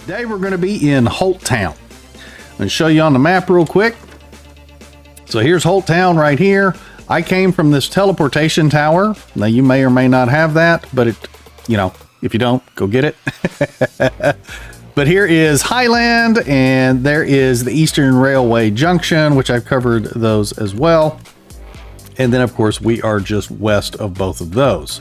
Today we're going to be in Holt Town. I'm going to show you on the map real quick. So here's Holt Town right here. I came from this teleportation tower. Now you may or may not have that, but it, you know, if you don't, go get it. But here is Highland, and there is the Eastern Railway Junction, which I've covered those as well. And then of course we are just west of both of those.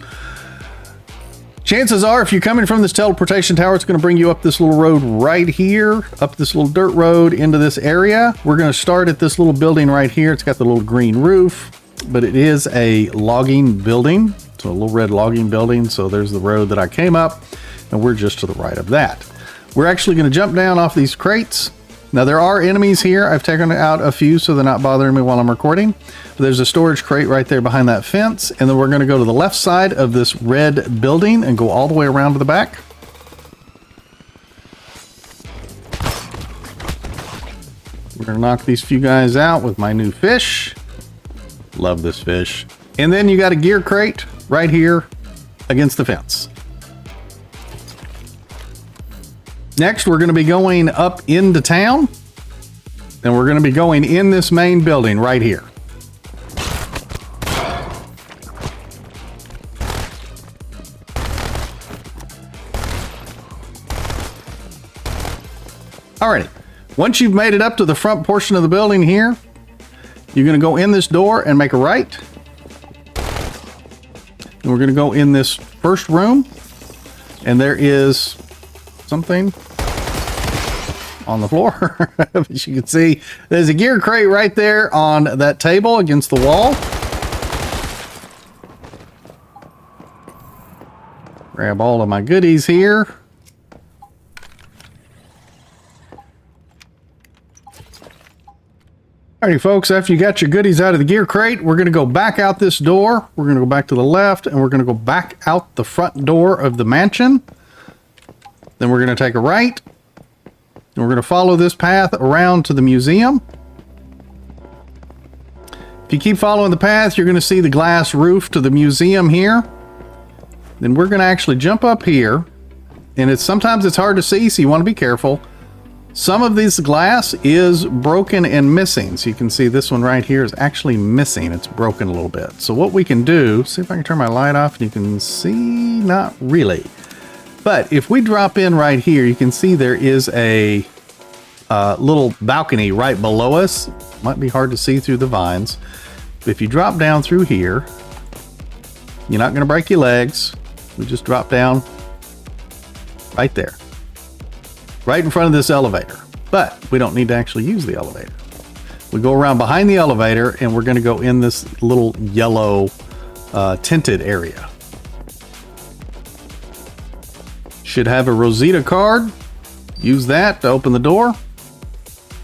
Chances are, if you're coming from this teleportation tower, it's going to bring you up this little road right here, up this little dirt road into this area. We're going to start at this little building right here. It's got the little green roof, but it is a logging building. So a little red logging building. So there's the road that I came up, and we're just to the right of that. We're actually going to jump down off these crates. Now there are enemies here. I've taken out a few so they're not bothering me while I'm recording. There's a storage crate right there behind that fence. And then we're going to go to the left side of this red building and go all the way around to the back. We're going to knock these few guys out with my new fish. Love this fish. And then you got a gear crate right here against the fence. Next, we're going to be going up into town, and we're going to be going in this main building right here. Alrighty, once you've made it up to the front portion of the building here, you're going to go in this door and make a right. And we're going to go in this first room, and there is something on the floor. As you can see, there's a gear crate right there on that table against the wall. Grab all of my goodies here. Alrighty folks, after you got your goodies out of the gear crate, we're going to go back out this door. We're going to go back to the left, and we're going to go back out the front door of the mansion. Then we're going to take a right, and we're going to follow this path around to the museum. If you keep following the path, you're going to see the glass roof to the museum here. Then we're going to actually jump up here, and sometimes it's hard to see, so you want to be careful. Some of this glass is broken and missing. So you can see this one right here is actually missing. It's broken a little bit. So what we can do, see if I can turn my light off, and you can see, not really. But if we drop in right here, you can see there is a little balcony right below us. Might be hard to see through the vines. But if you drop down through here, you're not going to break your legs. We just drop down right there. Right in front of this elevator. But we don't need to actually use the elevator. We go around behind the elevator, and we're going to go in this little yellow tinted area. Should have a Rosita card. Use that to open the door.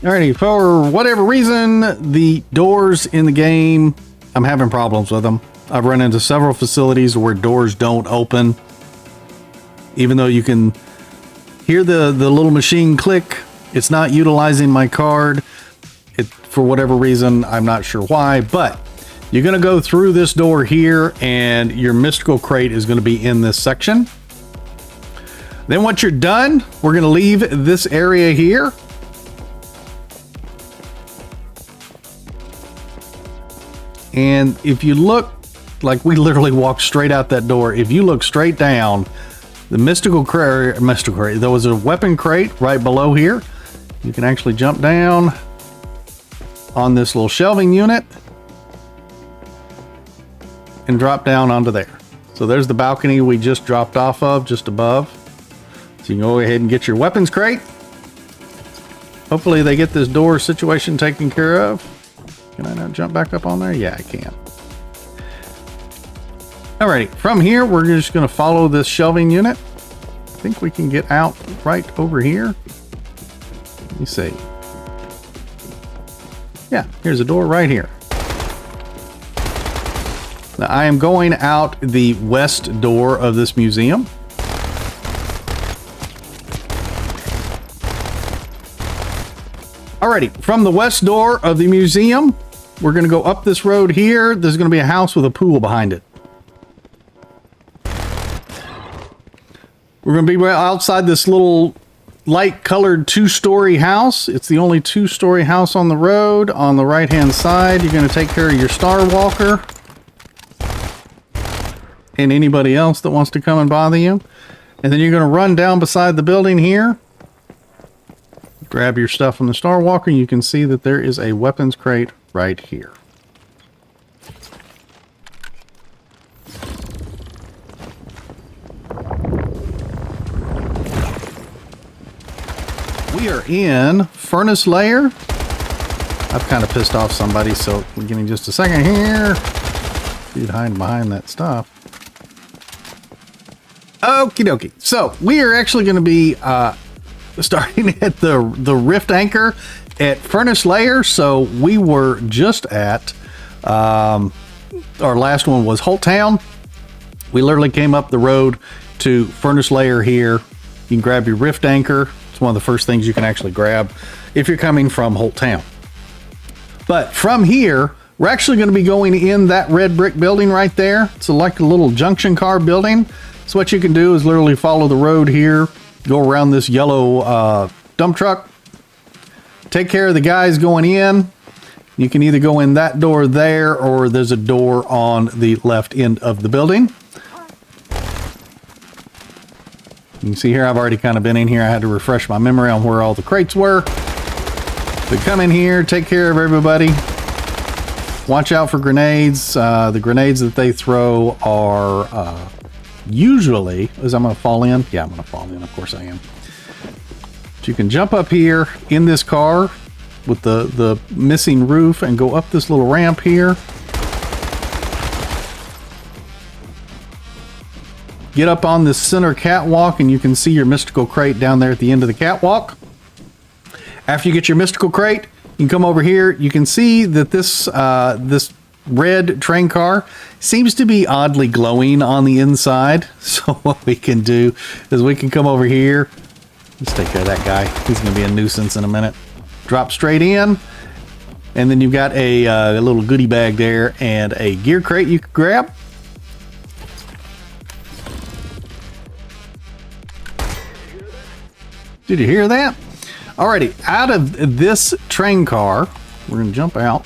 Alrighty, for whatever reason, the doors in the game, I'm having problems with them. I've run into several facilities where doors don't open. Even though you can hear the little machine click, it's not utilizing my card. For whatever reason, I'm not sure why, but you're going to go through this door here, and your mystical crate is going to be in this section. Then once you're done, we're going to leave this area here. And if you look, like we literally walked straight out that door. If you look straight down, the mystical crate, there was a weapon crate right below here. You can actually jump down on this little shelving unit and drop down onto there. So there's the balcony we just dropped off of, just above. So you can go ahead and get your weapons crate. Hopefully they get this door situation taken care of. Can I not jump back up on there? Yeah, I can. Alrighty, from here, we're just going to follow this shelving unit. I think we can get out right over here. Let me see. Yeah, here's a door right here. Now, I am going out the west door of this museum. Alrighty, from the west door of the museum, we're going to go up this road here. There's going to be a house with a pool behind it. We're going to be right outside this little light colored 2-story house. It's the only 2-story house on the road. On the right hand side, you're going to take care of your Star Walker and anybody else that wants to come and bother you. And then you're going to run down beside the building here, grab your stuff from the Star Walker. You can see that there is a weapons crate right here. We are in Furnace Lair. I've kind of pissed off somebody, so give me just a second here. Dude hiding behind that stuff. Okie dokie. So we are actually going to be starting at the Rift Anchor at Furnace Lair. So we were just at our last one was Holt Town. We literally came up the road to Furnace Lair here. You can grab your Rift Anchor. It's one of the first things you can actually grab if you're coming from Holt Town. But from here, we're actually going to be going in that red brick building right there. It's like a little junction car building. So what you can do is literally follow the road here, go around this yellow dump truck, take care of the guys going in. You can either go in that door there, or there's a door on the left end of the building. You can see here, I've already kind of been in here. I had to refresh my memory on where all the crates were. But come in here, take care of everybody. Watch out for grenades. The grenades that they throw are usually... Is I'm going to fall in? Yeah, I'm going to fall in. Of course I am. But you can jump up here in this car with the missing roof and go up this little ramp here. Get up on this center catwalk and you can see your mystical crate down there at the end of the catwalk. After you get your mystical crate, you can come over here. You can see that this red train car seems to be oddly glowing on the inside. So what we can do is we can come over here. Let's take care of that guy. He's going to be a nuisance in a minute. Drop straight in. And then you've got a little goodie bag there and a gear crate you can grab. Did you hear that? Alrighty, out of this train car, we're going to jump out.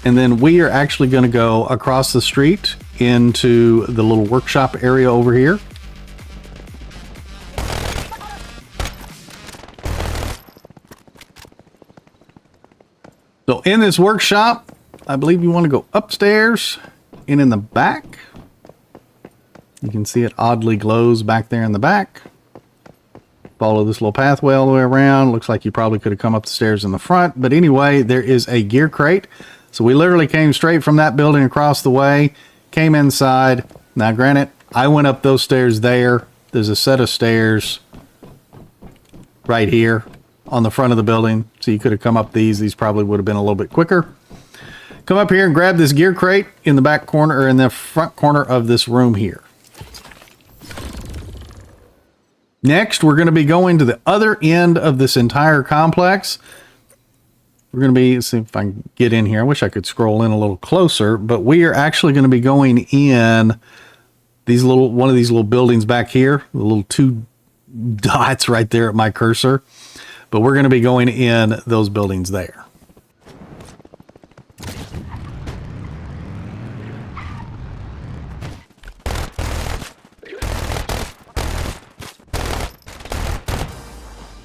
And then we are actually going to go across the street into the little workshop area over here. So in this workshop, I believe you want to go upstairs and in the back. You can see it oddly glows back there in the back. Follow this little pathway all the way around. Looks like you probably could have come up the stairs in the front. But anyway, there is a gear crate. So we literally came straight from that building across the way, came inside. Now granted, I went up those stairs there. There's a set of stairs right here on the front of the building. So you could have come up these. These probably would have been a little bit quicker. Come up here and grab this gear crate in the back corner, or in the front corner of this room here. Next, we're going to be going to the other end of this entire complex. We're going to be, see if I can get in here. I wish I could scroll in a little closer, but we are actually going to be going in these one of these little buildings back here, the little 2 dots right there at my cursor. But we're going to be going in those buildings there.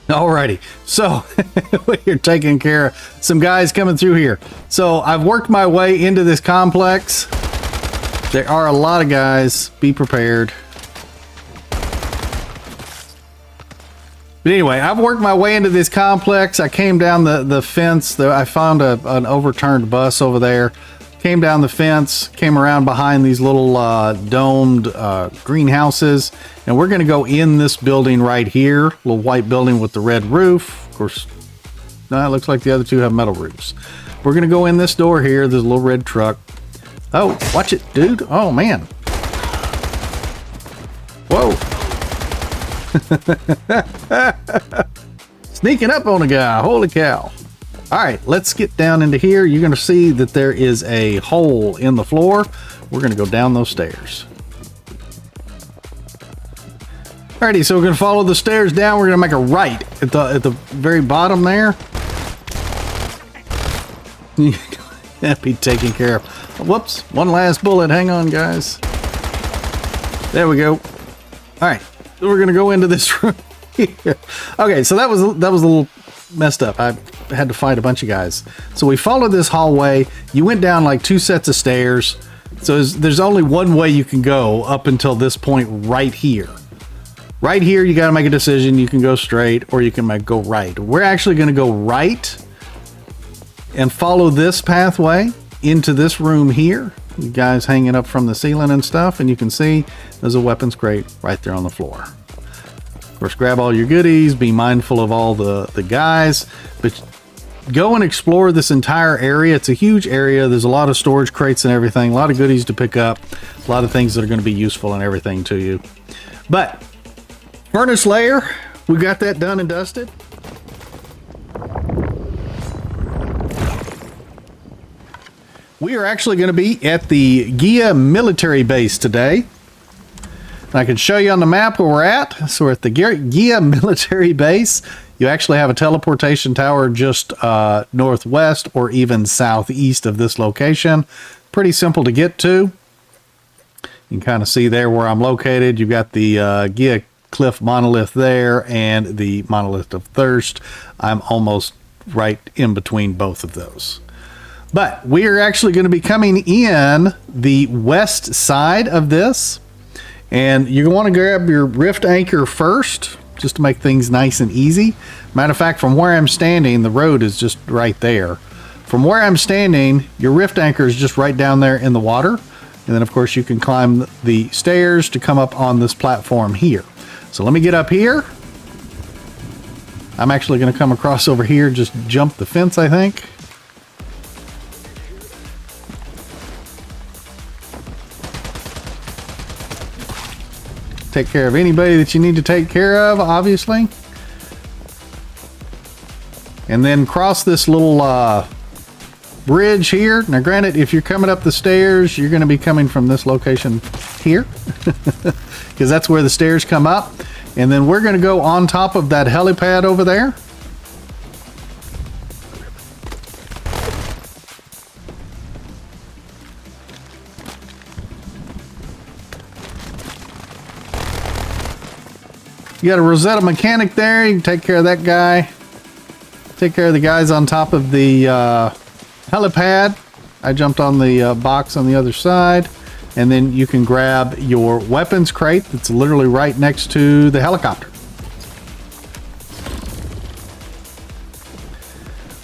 Alrighty, so we're taking care of some guys coming through here. So I've worked my way into this complex. There are a lot of guys. Be prepared. But anyway, I've worked my way into this complex. I came down the fence. I found an overturned bus over there. Came down the fence, came around behind these little domed greenhouses, and we're going to go in this building right here, little white building with the red roof. Of course, no, it looks like the other two have metal roofs. We're going to go in this door here. There's a little red truck. Oh, watch it, dude. Oh, man. Whoa. Sneaking up on a guy. Holy cow. All right, let's get down into here. You're going to see that there is a hole in the floor. We're going to go down those stairs. Alrighty, so we're gonna follow the stairs down. We're gonna make a right at the very bottom there. That'd be taken care of. Whoops! One last bullet. Hang on, guys. There we go. All right, so we're gonna go into this room here. Okay, so that was a little messed up. I had to fight a bunch of guys. So we followed this hallway. You went down like 2 sets of stairs. So there's only one way you can go up until this point right here. Right here, you got to make a decision. You can go straight or you can go right. We're actually going to go right and follow this pathway into this room here. You guys hanging up from the ceiling and stuff, and you can see there's a weapons crate right there on the floor. Of course, grab all your goodies, be mindful of all the guys, but go and explore this entire area. It's a huge area. There's a lot of storage crates and everything, a lot of goodies to pick up, a lot of things that are going to be useful and everything to you. But furnace layer, we got that done and dusted. We are actually going to be at the Gaia military base today. And I can show you on the map where we're at. So we're at the Gaia military base. You actually have a teleportation tower just northwest or even southeast of this location. Pretty simple to get to. You can kind of see there where I'm located. You've got the Gaia Cliff Monolith there and the Monolith of Thirst. I'm almost right in between both of those. But we are actually going to be coming in the west side of this. And you want to grab your rift anchor first, just to make things nice and easy. Matter of fact, from where I'm standing, the road is just right there. From where I'm standing, your rift anchor is just right down there in the water. And then, of course, you can climb the stairs to come up on this platform here. So let me get up here. I'm actually going to come across over here, just jump the fence, I think. Take care of anybody that you need to take care of, obviously. And then cross this little bridge here. Now, granted, if you're coming up the stairs, you're going to be coming from this location here. Because that's where the stairs come up. And then we're going to go on top of that helipad over there. You got a Rosetta mechanic there. You can take care of that guy. Take care of the guys on top of the helipad. I jumped on the box on the other side. And then you can grab your weapons crate that's literally right next to the helicopter.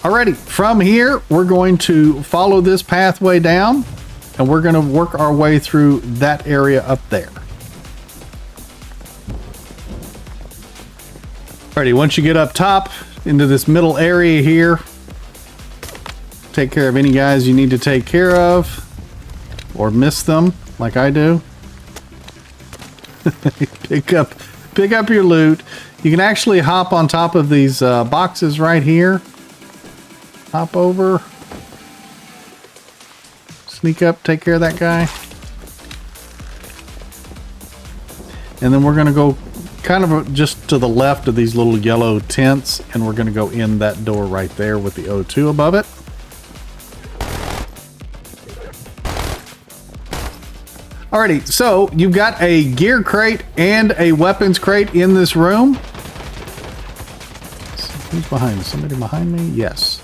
Alrighty, from here, we're going to follow this pathway down. And we're going to work our way through that area up there. Alrighty, once you get up top into this middle area here, take care of any guys you need to take care of, or miss them like I do. pick up your loot. You can actually hop on top of these boxes right here. Hop over, sneak up, take care of that guy, and then we're going to go kind of just to the left of these little yellow tents, and we're going to go in that door right there with the O2 above it. Alrighty, so you've got a gear crate and a weapons crate in this room. Who's behind me? Somebody behind me? Yes.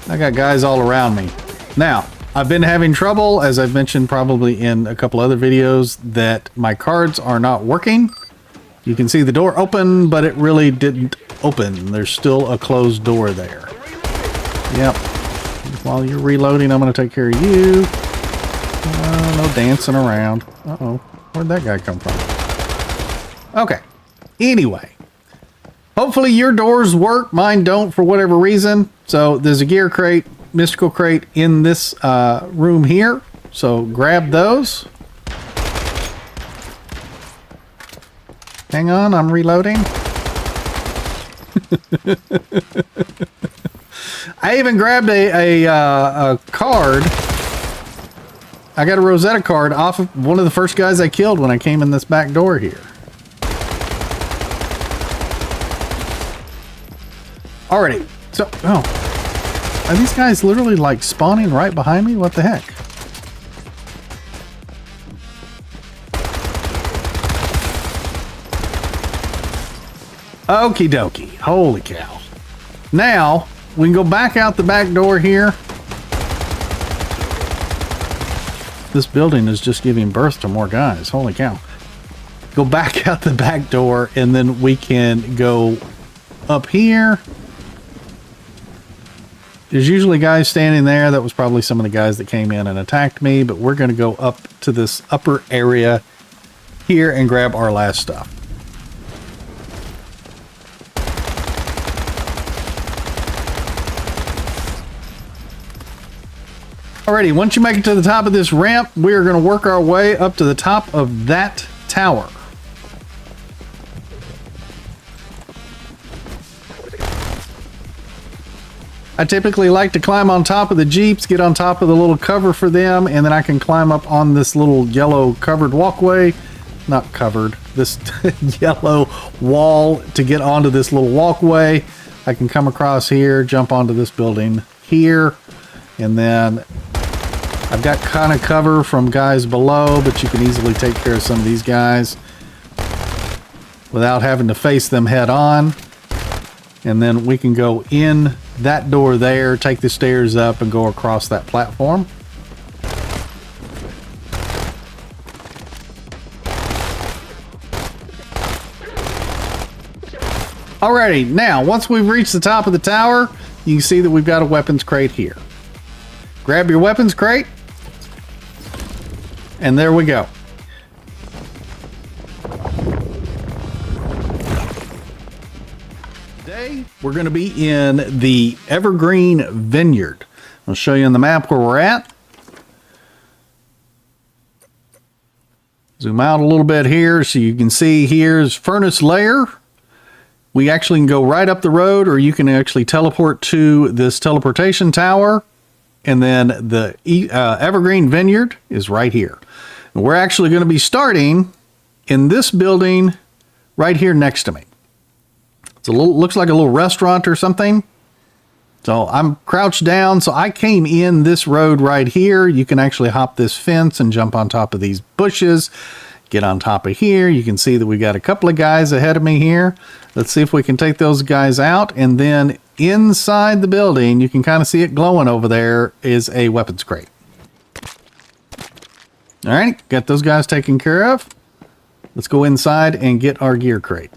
I got guys all around me. Now, I've been having trouble, as I've mentioned probably in a couple other videos, that my cards are not working. You can see the door open, but it really didn't open. There's still a closed door there. Yep. While you're reloading, I'm going to take care of you. No dancing around. Uh-oh. Where'd that guy come from? Okay. Anyway. Hopefully your doors work. Mine don't for whatever reason. So there's a gear crate, mystical crate in this room here. So grab those. Hang on, I'm reloading. I even grabbed a card. I got a Rosetta card off of one of the first guys I killed when I came in this back door here. Alrighty. So, are these guys literally like spawning right behind me? What the heck? Okie dokie. Holy cow. Now, we can go back out the back door here. This building is just giving birth to more guys. Holy cow. Go back out the back door, and then we can go up here. There's usually guys standing there. That was probably some of the guys that came in and attacked me, but we're going to go up to this upper area here and grab our last stuff. Alrighty, once you make it to the top of this ramp, we are going to work our way up to the top of that tower. I typically like to climb on top of the Jeeps, get on top of the little cover for them, and then I can climb up on this little yellow covered walkway. Not covered, this yellow wall to get onto this little walkway. I can come across here, jump onto this building here, and then I've got kind of cover from guys below, but you can easily take care of some of these guys without having to face them head on. And then we can go in that door there, take the stairs up, and go across that platform. Alrighty, now once we've reached the top of the tower, you can see that we've got a weapons crate here. Grab your weapons crate, and there we go. Today, we're going to be in the Evergreen Vineyard. I'll show you on the map where we're at. Zoom out a little bit here so you can see here's Furnace Lair. We actually can go right up the road, or you can actually teleport to this teleportation tower. And then the Evergreen Vineyard is right here. And we're actually going to be starting in this building right here next to me. It's a little, looks like a little restaurant or something. So I'm crouched down. So I came in this road right here. You can actually hop this fence and jump on top of these bushes. Get on top of here. You can see that we got a couple of guys ahead of me here. Let's see if we can take those guys out. And then inside the building, you can kind of see it glowing over there, is a weapons crate. All right, got those guys taken care of. Let's go inside and get our gear crate.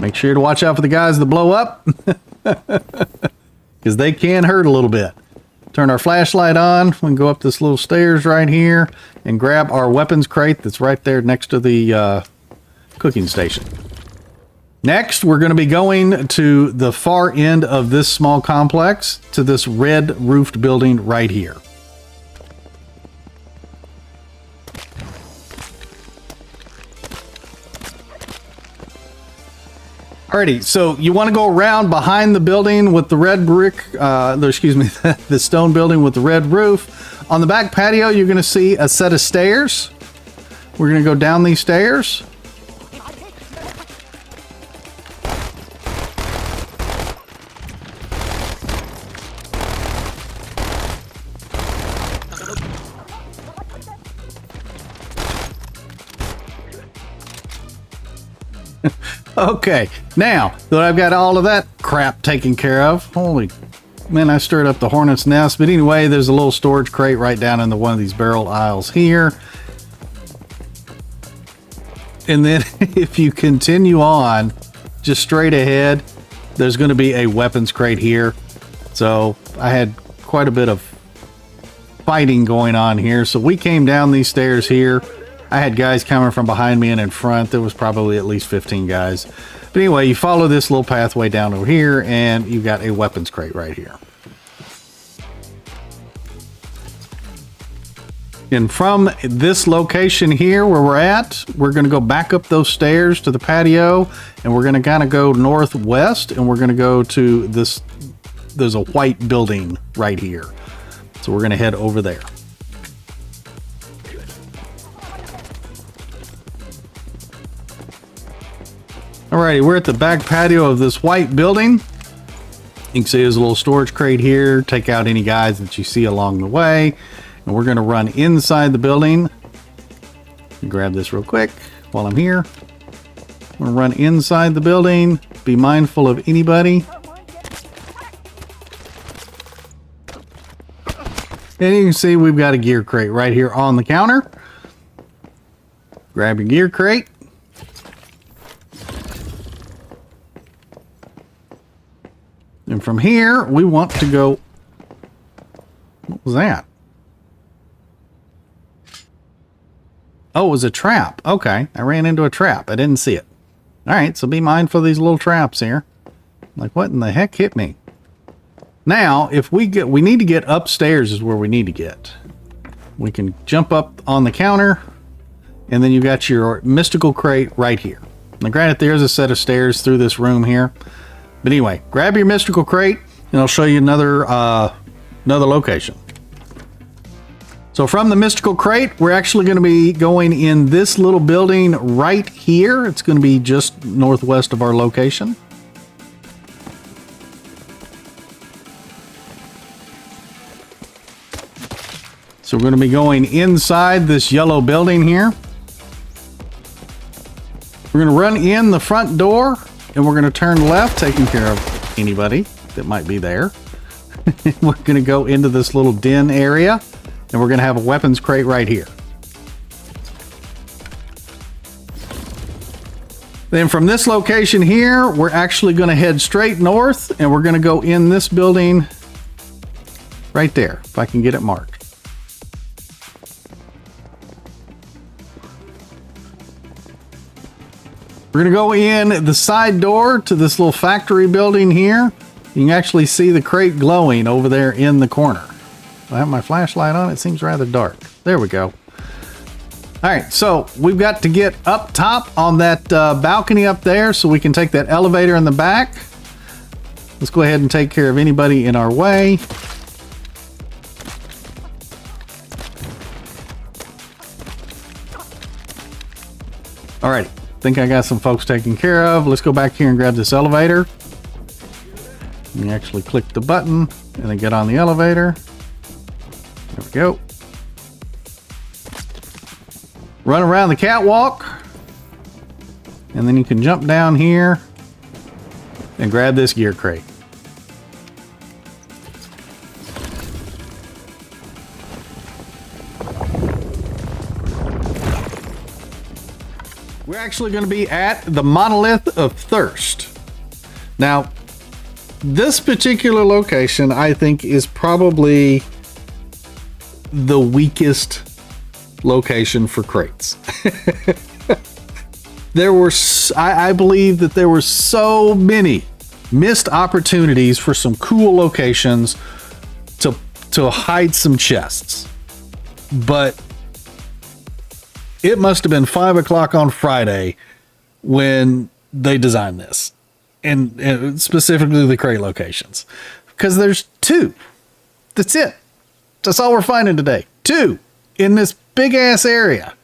Make sure to watch out for the guys that blow up, because they can hurt a little bit. Turn our flashlight on. We can go up this little stairs right here and grab our weapons crate that's right there next to the cooking station. Next, we're going to be going to the far end of this small complex, to this red roofed building right here. Alrighty, so you want to go around behind the building with the red brick, the stone building with the red roof. On the back patio, you're going to see a set of stairs. We're going to go down these stairs. Okay, now that I've got all of that crap taken care of, holy man, I stirred up the hornet's nest. But anyway, there's a little storage crate right down in one of these barrel aisles here. And then if you continue on just straight ahead, there's going to be a weapons crate here. So I had quite a bit of fighting going on here. So we came down these stairs here. I had guys coming from behind me and in front. There was probably at least 15 guys. But anyway, you follow this little pathway down over here, and you've got a weapons crate right here. And from this location here where we're at, we're going to go back up those stairs to the patio, and we're going to kind of go northwest, and we're going to go to this. There's a white building right here. So we're going to head over there. Alrighty, we're at the back patio of this white building. You can see there's a little storage crate here. Take out any guys that you see along the way. And we're going to run inside the building. Grab this real quick while I'm here. I'm going to run inside the building. Be mindful of anybody. And you can see we've got a gear crate right here on the counter. Grab your gear crate. And from here, we want to go... What was that? Oh, it was a trap. Okay, I ran into a trap. I didn't see it. All right, so be mindful of these little traps here. Like, what in the heck hit me? Now, if we need to get upstairs is where we need to get. We can jump up on the counter, and then you got your mystical crate right here. Now, granted, there's a set of stairs through this room here. But anyway, grab your mystical crate, and I'll show you another location. So from the mystical crate, we're actually going to be going in this little building right here. It's going to be just northwest of our location. So we're going to be going inside this yellow building here. We're going to run in the front door, and we're going to turn left, taking care of anybody that might be there. We're going to go into this little den area. And we're going to have a weapons crate right here. Then from this location here, we're actually going to head straight north, and we're going to go in this building right there, if I can get it marked. We're going to go in the side door to this little factory building here. You can actually see the crate glowing over there in the corner. I have my flashlight on. It seems rather dark. There we go. All right, so we've got to get up top on that balcony up there so we can take that elevator in the back. Let's go ahead and take care of anybody in our way. All right, think I got some folks taken care of. Let's go back here and grab this elevator. You actually click the button and then get on the elevator. There we go. Run around the catwalk. And then you can jump down here and grab this gear crate. We're actually going to be at the Monolith of Thirst. Now, this particular location, I think, is probably the weakest location for crates. I believe that there were so many missed opportunities for some cool locations to hide some chests. But it must have been 5 o'clock on Friday when they designed this, and specifically the crate locations, because there's 2. That's it. That's all we're finding today. 2 in this big ass area.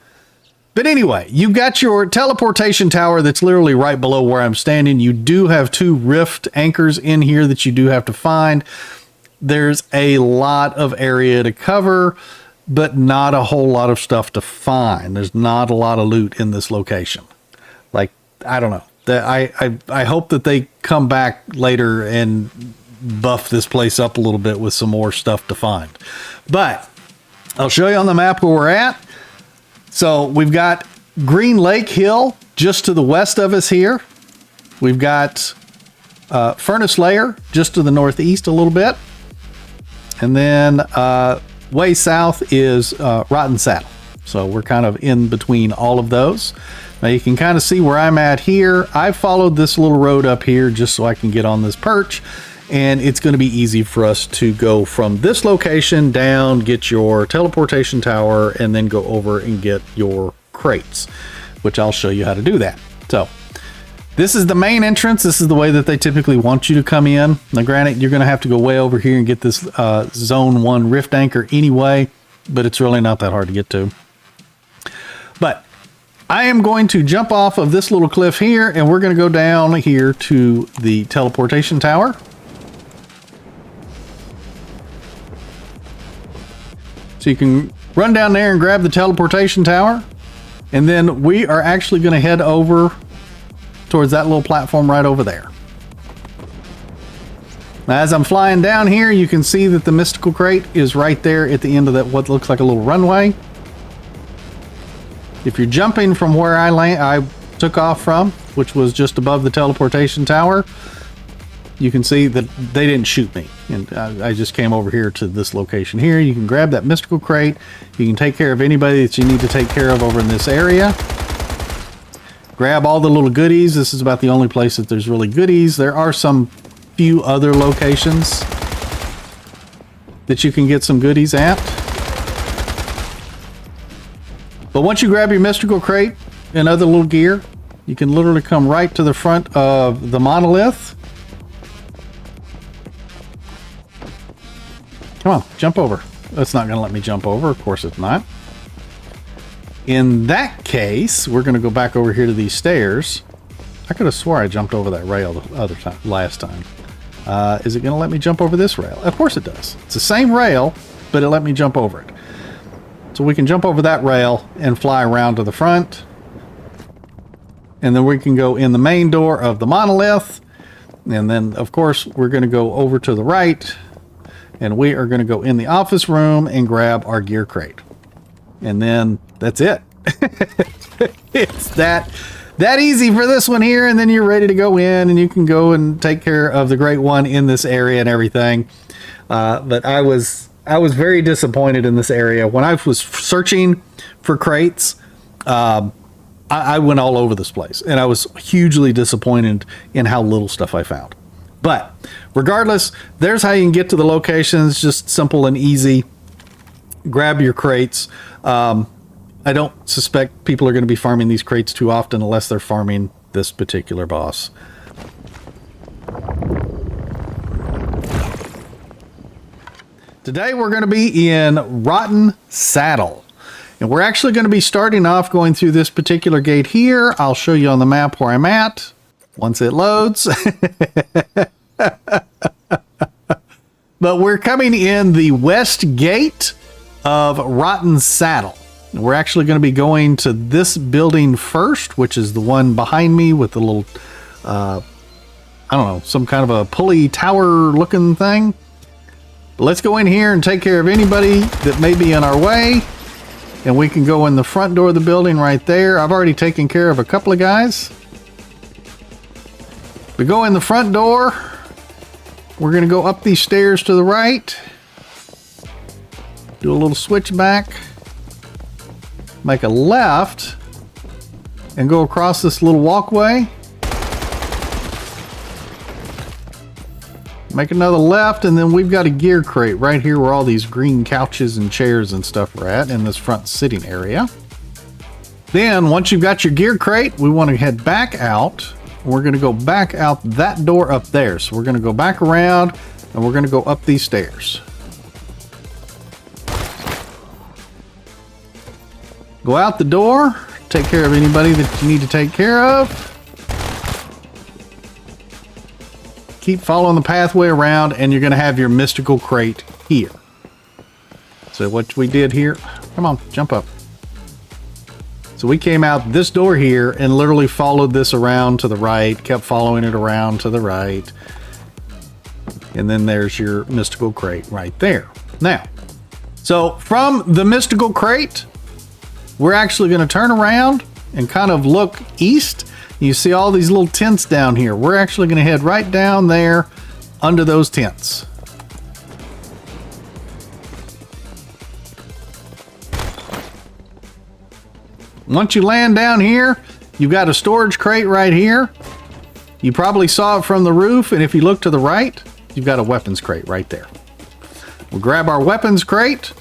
But anyway, you've got your teleportation tower that's literally right below where I'm standing. You do have 2 rift anchors in here that you do have to find. There's a lot of area to cover, but not a whole lot of stuff to find. There's not a lot of loot in this location. Like, I don't know. I hope that they come back later and buff this place up a little bit with some more stuff to find. But I'll show you on the map where we're at. So we've got Greenlake Hill just to the west of us here. We've got Furnace Lair just to the northeast a little bit. And then way south is Rotten Saddle. So we're kind of in between all of those. Now you can kind of see where I'm at here. I followed this little road up here just so I can get on this perch. And it's going to be easy for us to go from this location down, get your teleportation tower, and then go over and get your crates, which I'll show you how to do that. So this is the main entrance. This is the way that they typically want you to come in. Now granted, you're going to have to go way over here and get this zone 1 rift anchor anyway, but it's really not that hard to get to. But I am going to jump off of this little cliff here, and we're going to go down here to the teleportation tower. So you can run down there and grab the teleportation tower. And then we are actually going to head over towards that little platform right over there. Now, as I'm flying down here, you can see that the mystical crate is right there at the end of that, what looks like a little runway. If you're jumping from where I took off from, which was just above the teleportation tower, you can see that they didn't shoot me. And I just came over here to this location here. You can grab that mystical crate. You can take care of anybody that you need to take care of over in this area. Grab all the little goodies. This is about the only place that there's really goodies. There are some few other locations that you can get some goodies at. But once you grab your mystical crate and other little gear, you can literally come right to the front of the monolith. Come on, jump over. That's not going to let me jump over. Of course it's not. In that case, we're going to go back over here to these stairs. I could have swore I jumped over that rail the other time, last time. Is it going to let me jump over this rail? Of course it does. It's the same rail, but it let me jump over it. So we can jump over that rail and fly around to the front. And then we can go in the main door of the monolith. And then, of course, we're going to go over to the right. And we are going to go in the office room and grab our gear crate. And then that's it. It's that easy for this one here. And then you're ready to go in and you can go and take care of the great one in this area and everything. But I was very disappointed in this area. When I was searching for crates, I went all over this place. And I was hugely disappointed in how little stuff I found. But regardless, there's how you can get to the locations. Just simple and easy. Grab your crates. I don't suspect people are going to be farming these crates too often unless they're farming this particular boss. Today we're going to be in Rotten Saddle. And we're actually going to be starting off going through this particular gate here. I'll show you on the map where I'm at once it loads. But we're coming in the west gate of Rotten Saddle. We're actually going to be going to this building first, which is the one behind me with the little, I don't know, some kind of a pulley tower looking thing. But let's go in here and take care of anybody that may be in our way. And we can go in the front door of the building right there. I've already taken care of a couple of guys. We go in the front door. We're going to go up these stairs to the right. Do a little switchback. Make a left. And go across this little walkway. Make another left, and then we've got a gear crate right here where all these green couches and chairs and stuff are at in this front sitting area. Then, once you've got your gear crate, we want to head back out. We're going to go back out that door up there. So we're going to go back around, and we're going to go up these stairs. Go out the door, take care of anybody that you need to take care of. Keep following the pathway around, and you're going to have your mystical crate here. So what we did here, come on, jump up. So we came out this door here and literally followed this around to the right, kept following it around to the right. And then there's your mystical crate right there. Now, so from the mystical crate, we're actually going to turn around and kind of look east. You see all these little tents down here. We're actually going to head right down there under those tents. Once you land down here, you've got a storage crate right here. You probably saw it from the roof, and if you look to the right, you've got a weapons crate right there. We'll grab our weapons crate.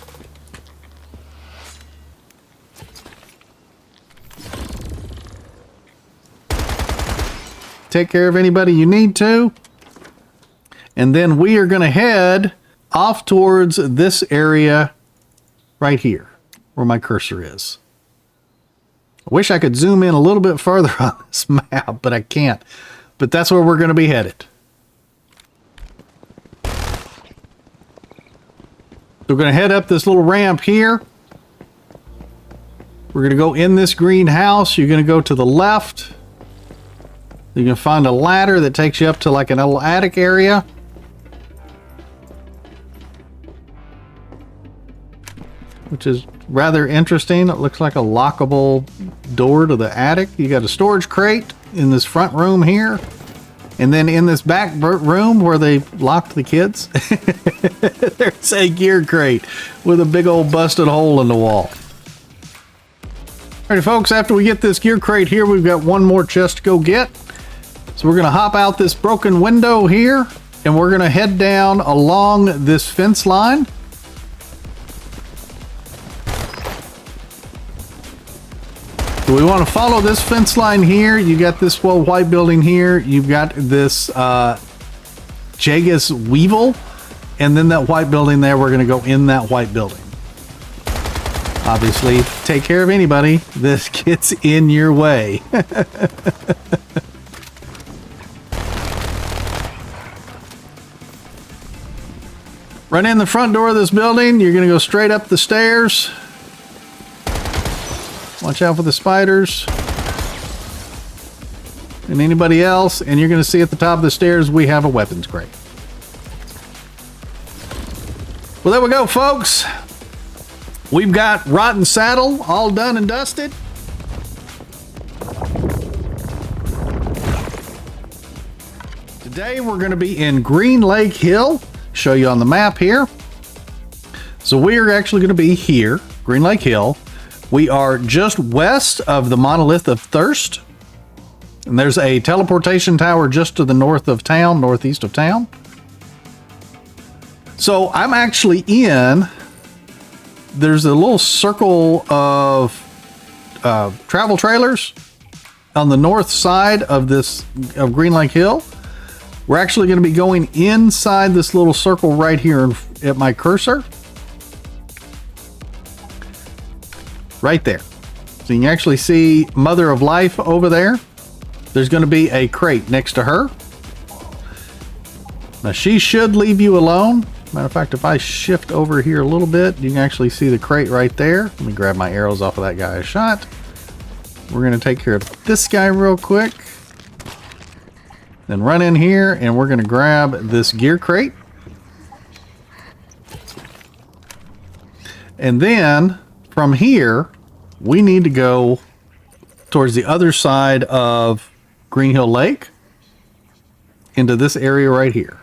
Take care of anybody you need to. And then we are going to head off towards this area right here, where my cursor is. I wish I could zoom in a little bit further on this map, but I can't. But that's where we're going to be headed. We're going to head up this little ramp here. We're going to go in this greenhouse. You're going to go to the left. You can find a ladder that takes you up to like an little attic area. Which is rather interesting. It looks like a lockable door to the attic. You got a storage crate in this front room here. And then in this back room where they locked the kids, there's a gear crate with a big old busted hole in the wall. Alrighty, folks, after we get this gear crate here, we've got one more chest to go get. So we're going to hop out this broken window here, and we're going to head down along this fence line. So we want to follow this fence line here. You got this little white building here. You've got this Jagus Weevil. And then that white building there, we're going to go in that white building. Obviously, take care of anybody that gets in your way. Run in the front door of this building. You're going to go straight up the stairs. Watch out for the spiders and anybody else. And you're going to see at the top of the stairs, we have a weapons crate. Well, there we go, folks. We've got Rotten Saddle all done and dusted. Today, we're going to be in Greenlake Hill. Show you on the map here. So we are actually going to be here, Greenlake Hill. We are just west of the Monolith of Thirst. And there's a teleportation tower just to the north of town, northeast of town. So I'm actually in, there's a little circle of travel trailers on the north side of Greenlake Hill. We're actually going to be going inside this little circle right here at my cursor. Right there. So you can actually see Mother of Life over there. There's going to be a crate next to her. Now she should leave you alone. Matter of fact, if I shift over here a little bit, you can actually see the crate right there. Let me grab my arrows off of that guy I shot. We're going to take care of this guy real quick. Then run in here and we're going to grab this gear crate. And then from here, we need to go towards the other side of Green Hill Lake into this area right here.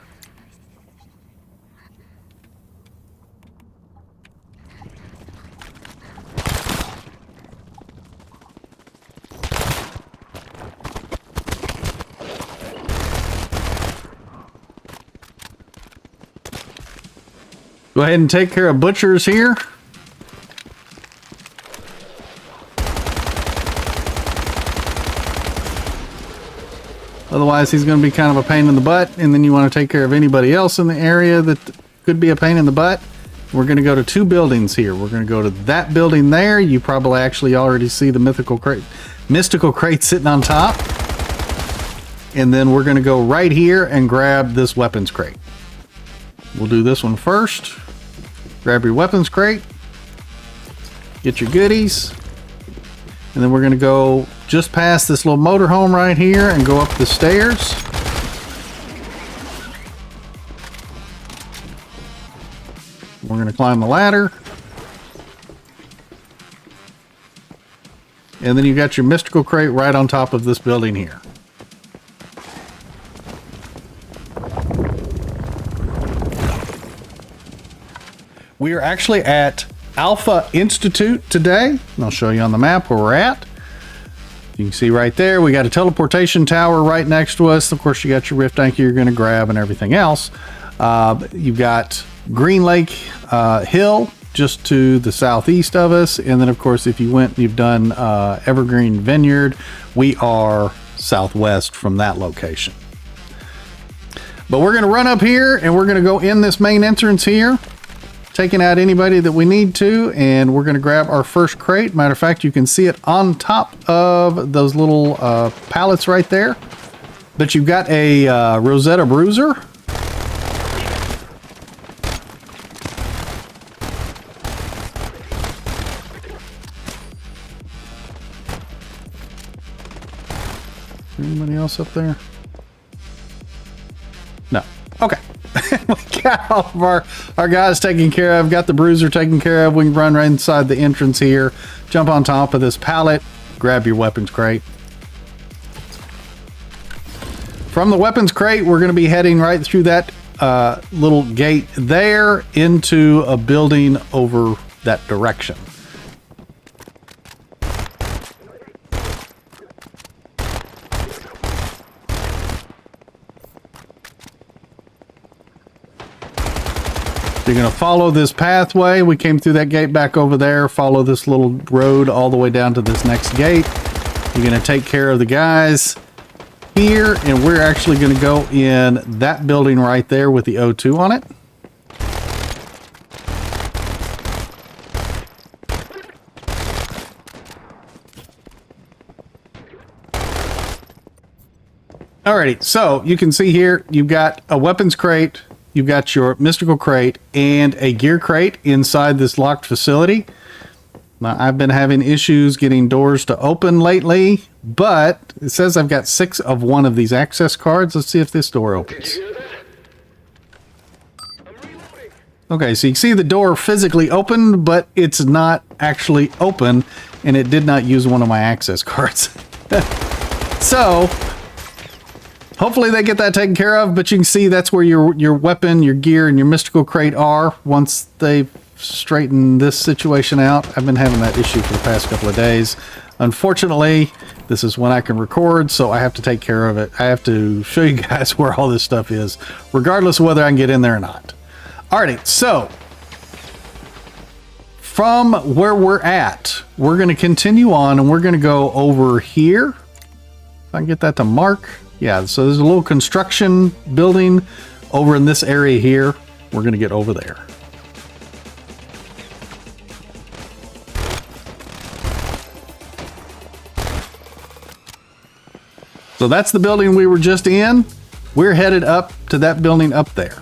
Go ahead and take care of Butchers here. Otherwise, he's going to be kind of a pain in the butt. And then you want to take care of anybody else in the area that could be a pain in the butt. We're going to go to two buildings here. We're going to go to that building there. You probably actually already see the mystical crate sitting on top. And then we're going to go right here and grab this weapons crate. We'll do this one first. Grab your weapons crate. Get your goodies. And then we're going to go just past this little motorhome right here and go up the stairs. We're going to climb the ladder. And then you got your mystical crate right on top of this building here. We are actually at Alpha Institute today. And I'll show you on the map where we're at. You can see right there, we got a teleportation tower right next to us. Of course, you got your rift anchor you're going to grab and everything else. You've got Greenlake Hill just to the southeast of us. And then, of course, if you went, you've done Evergreen Vineyard. We are southwest from that location. But we're going to run up here and we're going to go in this main entrance here. taking out anybody that we need to, and we're going to grab our first crate. Matter of fact, you can see it on top of those little pallets right there. But you've got a Rosetta Bruiser. Anybody else up there? No. Okay. We got all of our guys taken care of. Got the Bruiser taken care of. We can run right inside the entrance here. Jump on top of this pallet. Grab your weapons crate. From the weapons crate, we're going to be heading right through that little gate there into a building over that direction. You're going to follow this pathway. We came through that gate back over there. Follow this little road all the way down to this next gate. You're going to take care of the guys here, and we're actually going to go in that building right there with the O2 on it. Alrighty, so you can see here, you've got a weapons crate, you've got your mystical crate, and a gear crate inside this locked facility. Now, I've been having issues getting doors to open lately, but it says I've got 6 of one of these access cards. Let's see if this door opens. Okay, so you can see the door physically opened, but it's not actually open, and it did not use one of my access cards. So, hopefully they get that taken care of, but you can see that's where your weapon, your gear, and your mystical crate are once they straighten this situation out. I've been having that issue for the past couple of days. Unfortunately, this is when I can record, so I have to take care of it. I have to show you guys where all this stuff is, regardless of whether I can get in there or not. Alrighty, so from where we're at, we're going to continue on, and we're going to go over here. If I can get that to mark. Yeah, so there's a little construction building over in this area here. We're going to get over there. So that's the building we were just in. We're headed up to that building up there.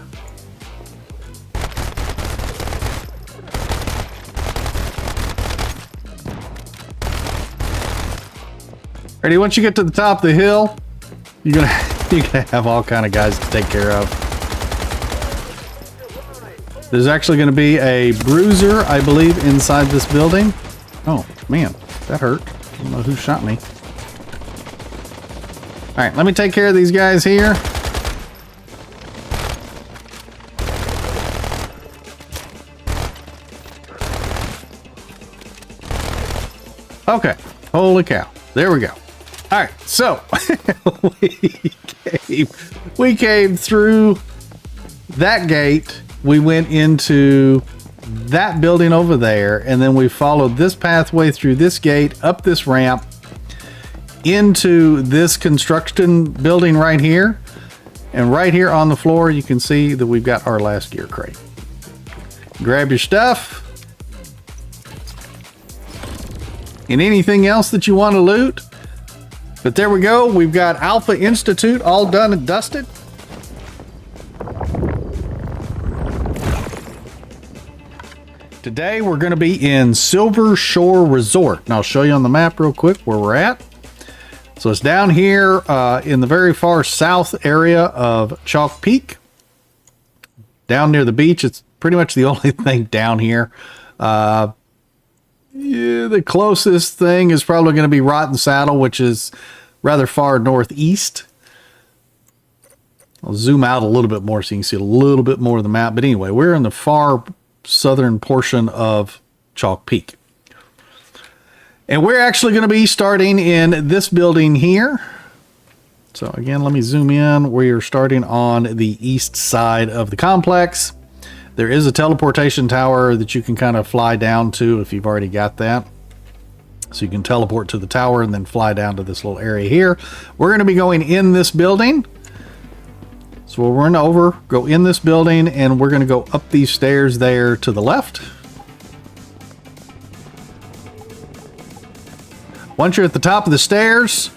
Ready? Once you get to the top of the hill, you're gonna have all kind of guys to take care of. There's actually going to be a bruiser, I believe, inside this building. Oh man, that hurt. I don't know who shot me. All right, let me take care of these guys here. Okay, holy cow. There we go. All right, so we came through that gate. We went into that building over there, and then we followed this pathway through this gate, up this ramp, into this construction building right here. And right here on the floor, you can see that we've got our last gear crate. Grab your stuff. And anything else that you want to loot. But there we go. We've got Alpha Institute all done and dusted. Today we're going to be in Silvershore Resort. And I'll show you on the map real quick where we're at. So it's down here in the very far south area of Chalk Peak. Down near the beach. It's pretty much the only thing down here. Yeah, the closest thing is probably going to be Rotten Saddle, which is rather far northeast. I'll zoom out a little bit more so you can see a little bit more of the map. But anyway, we're in the far southern portion of Chalk Peak. And we're actually going to be starting in this building here. So again, let me zoom in. We're starting on the east side of the complex. There is a teleportation tower that you can kind of fly down to if you've already got that. So you can teleport to the tower and then fly down to this little area here. We're going to be going in this building. So we'll run over, go in this building, and we're going to go up these stairs there to the left. Once you're at the top of the stairs,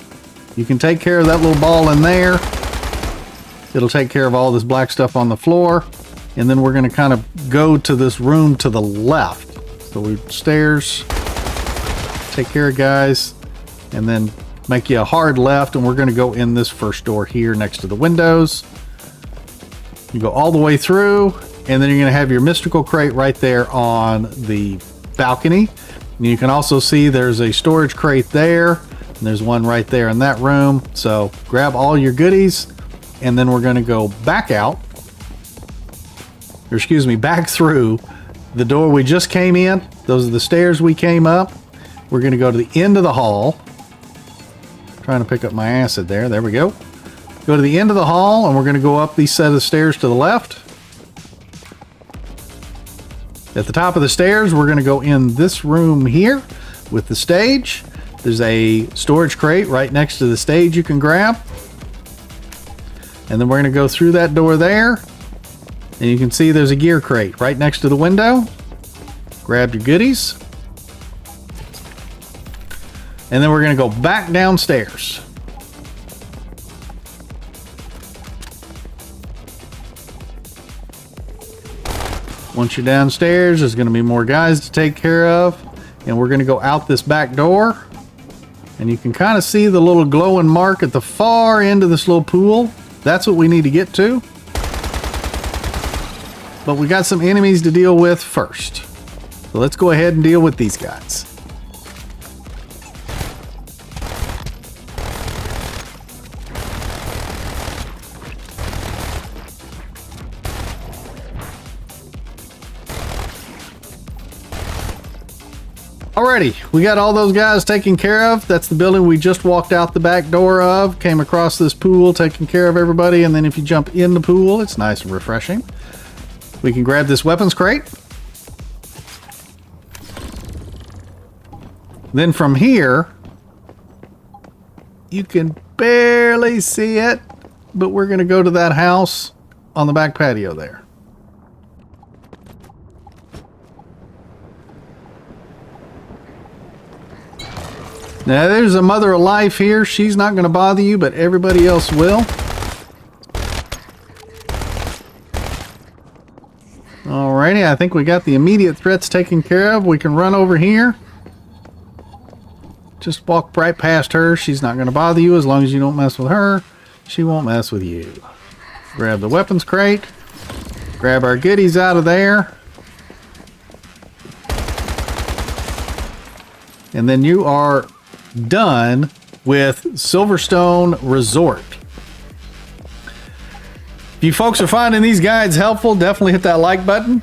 you can take care of that little ball in there. It'll take care of all this black stuff on the floor. And then we're going to kind of go to this room to the left. So we stairs, take care of guys, and then make you a hard left, and we're going to go in this first door here next to the windows. You go all the way through, and then you're going to have your mystical crate right there on the balcony. And you can also see there's a storage crate there, and there's one right there in that room. So grab all your goodies, and then we're going to go back out, or excuse me, back through the door we just came in. Those are the stairs we came up. We're going to go to the end of the hall. Trying to pick up my acid there. There we go. Go to the end of the hall, and we're going to go up these set of stairs to the left. At the top of the stairs, we're going to go in this room here with the stage. There's a storage crate right next to the stage you can grab. And then we're going to go through that door there. And you can see there's a gear crate right next to the window. Grab your goodies. And then we're going to go back downstairs. Once you're downstairs, there's going to be more guys to take care of. And we're going to go out this back door. And you can kind of see the little glowing mark at the far end of this little pool. That's what we need to get to. But we got some enemies to deal with first. So let's go ahead and deal with these guys. Alrighty, we got all those guys taken care of. That's the building we just walked out the back door of. Came across this pool, taking care of everybody, and then if you jump in the pool, it's nice and refreshing. We can grab this weapons crate. Then from here, you can barely see it, but we're going to go to that house on the back patio there. Now there's a mother of life here. She's not going to bother you, but everybody else will. Alrighty, I think we got the immediate threats taken care of. We can run over here. Just walk right past her. She's not going to bother you as long as you don't mess with her. She won't mess with you. Grab the weapons crate. Grab our goodies out of there. And then you are done with Silverstone Resort. If you folks are finding these guides helpful, definitely hit that like button.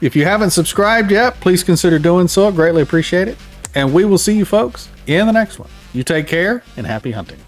If you haven't subscribed yet, please consider doing so. I greatly appreciate it. And we will see you folks in the next one. You take care and happy hunting.